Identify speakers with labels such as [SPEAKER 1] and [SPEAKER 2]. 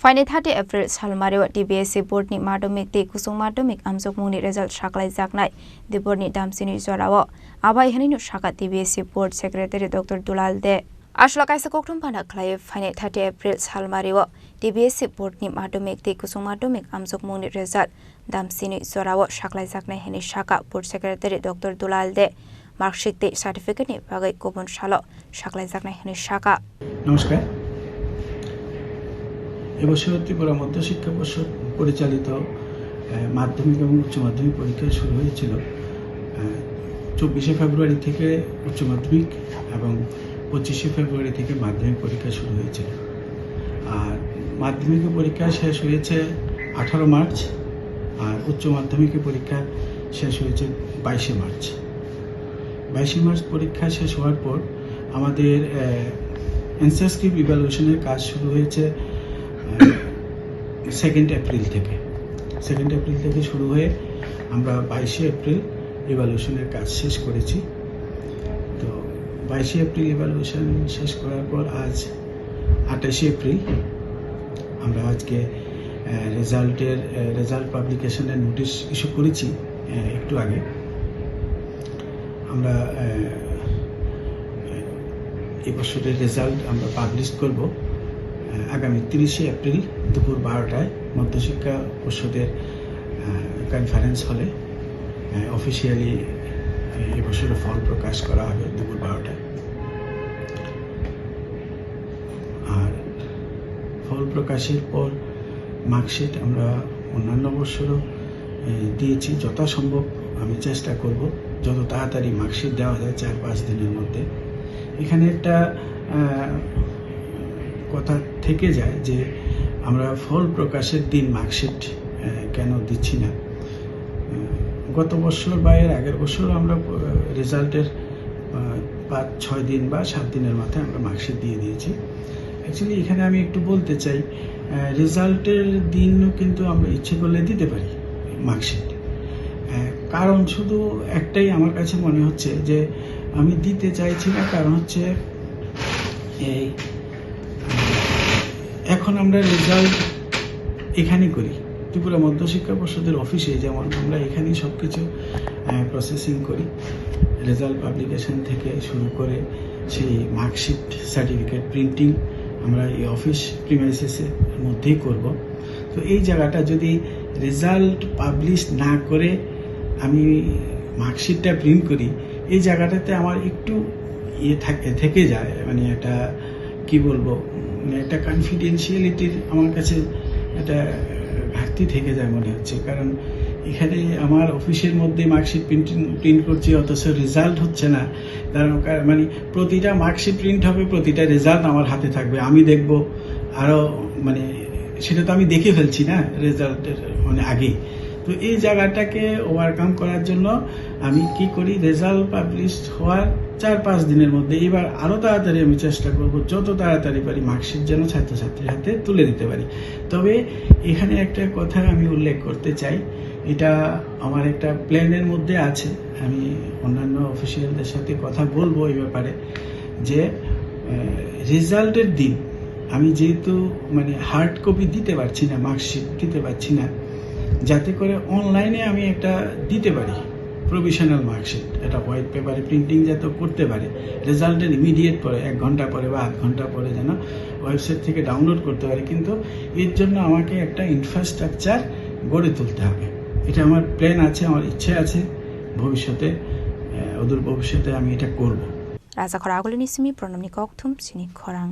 [SPEAKER 1] Final 30 April Salmario DBSC board ni madhyamik te kusung madhyamik amjok mungni result saklai jaknai the board ni damsini jorawo abai haninu saka DBSC board secretary Dr. Dulal de Ashla kaisa kokthum phana khlai Final 30 April Salmario DBSC board ni madhyamik te kusung madhyamik amjok mungni result damsini jorawo saklai jaknai hani saka board secretary Dr. Dulal de marksheet te certificate ni bagai kobon salo saklai jaknai hani saka
[SPEAKER 2] নমস্কার এবছর ত্রিপুরা মধ্যশিক্ষা পর্ষদ পরিচালিত মাধ্যমিক এবং উচ্চ মাধ্যমিক পরীক্ষা শুরু হয়েছিল 24 ফেব্রুয়ারি থেকে উচ্চ মাধ্যমিক এবং 25 ফেব্রুয়ারি থেকে মাধ্যমিক পরীক্ষা শুরু হয়েছিল আর মাধ্যমিক পরীক্ষা শেষ হয়েছে 18 মার্চ আর উচ্চ মাধ্যমিক পরীক্ষা শেষ হয়েছে 22 মার্চ 22 মার্চ পরীক্ষা শেষ হওয়ার পর আমাদের এনসিএসকিউ ইভ্যালুয়েশনের কাজ শুরু হয়েছে 2 এপ্রিল থেকে শুরু হয়ে আমরা 22 এপ্রিল ইভ্যালুয়েশনের কাজ শেষ করেছি তো 22 এপ্রিল ইভ্যালুয়েশন শেষ করার পর আজ 28 এপ্রিল আমরা আজকে রেজাল্ট পাবলিকেশনের নোটিশ ইস্যু করেছি একটু আগে আমরা এই বছরের রেজাল্ট আমরা পাবলিশ করব আগামী 30 এপ্রিল দুপুর 12টায় মধ্যশিক্ষা পর্ষদের কনফারেন্স হলে অফিসিয়ালি এই বছরের ফল প্রকাশ করা হবে দুপুর 12টায় আর ফল প্রকাশের পর মার্কশিট আমরা অন্যান্য বছরও দিয়েছি যথাসম্ভব আমি চেষ্টা করব যত তাড়াতাড়ি মার্কশিট দেওয়া যায় 4-5 দিনের মধ্যে এখানে একটা কথা থেকে যায় যে আমরা ফল প্রকাশের দিন মার্কশিট কেন দিচ্ছি না গত বছর বা এর আগের বছর আমরা রেজাল্টের 5-6 দিন বা 7 দিনের মাথায় আমরা মার্কশিট দিয়ে দিয়েছি অ্যাকচুয়ালি এখানে আমি একটু বলতে চাই রেজাল্টের দিনও কিন্তু আমরা ইচ্ছে করলে দিতে পারি মার্কশিট কারণ শুধু একটাই আমার কাছে মনে হচ্ছে যে আমি দিতে চাইছি না কারণ হচ্ছে এই এখন আমরা রেজাল্ট এখানেই করি ত্রিপুরা মধ্যশিক্ষা পর্ষদের অফিসে যেমন আমরা এখানেই সব কিছু প্রসেসিং করি রেজাল্ট পাবলিকেশন থেকে শুরু করে সেই মার্কশিট সার্টিফিকেট প্রিন্টিং আমরা এই অফিস প্রিমাইসেসের মধ্যেই করব তো এই জায়গাটা যদি রেজাল্ট পাবলিশ না করে আমি মার্কশিটটা প্রিন্ট করি এই জায়গাটাতে আমার একটু থেকে যায় মানে একটা কি বলবো মানে একটা কনফিডেন্সিয়ালিটির আমার কাছে একটা ঘাটতি থেকে যায় মনে হচ্ছে কারণ এখানে আমার অফিসের মধ্যে মার্কশিট প্রিন্ট করছি অথচ রেজাল্ট হচ্ছে না তার মানে প্রতিটা মার্কশিট প্রিন্ট হবে প্রতিটা রেজাল্ট আমার হাতে থাকবে আমি দেখব আরও মানে সেটা তো আমি দেখে ফেলছি না রেজাল্টের মানে আগেই তো এই জায়গাটাকে ওভারকাম করার জন্য আমি কি করি রেজাল্ট পাবলিশ হওয়ার 4-5 দিনের মধ্যে এবার আরও তাড়াতাড়ি আমি চেষ্টা করব যত তাড়াতাড়ি পারি মার্কশিট যেন ছাত্রছাত্রীর হাতে তুলে দিতে পারি তবে এখানে একটা কথা আমি উল্লেখ করতে চাই এটা আমার একটা প্ল্যানের মধ্যে আছে আমি অন্যান্য অফিসিয়ালদের সাথে কথা বলবো এই ব্যাপারে যে রেজাল্টের দিন আমি যেহেতু মানে হার্ড কপি দিতে পারছি না মার্কশিট দিতে পারছি না যাতে করে অনলাইনে আমি একটা দিতে পারি প্রভিশনাল মার্কশিট এটা হোয়াইট পেপারে প্রিন্টিং যাতে করতে পারে রেজাল্টের ইমিডিয়েট পরে 1 ঘন্টা পরে বা 8 ঘন্টা পরে যেন ওয়েবসাইট থেকে ডাউনলোড করতে পারে কিন্তু এর জন্য আমাকে একটা ইনফ্রাস্ট্রাকচার গড়ে তুলতে হবে এটা আমার প্ল্যান আছে আমার ইচ্ছে আছে ভবিষ্যতে অদূর ভবিষ্যতে আমি এটা করব
[SPEAKER 1] রাজা খরাগুলিনি সিমি প্রণামনি ককথুম সিনি খরাং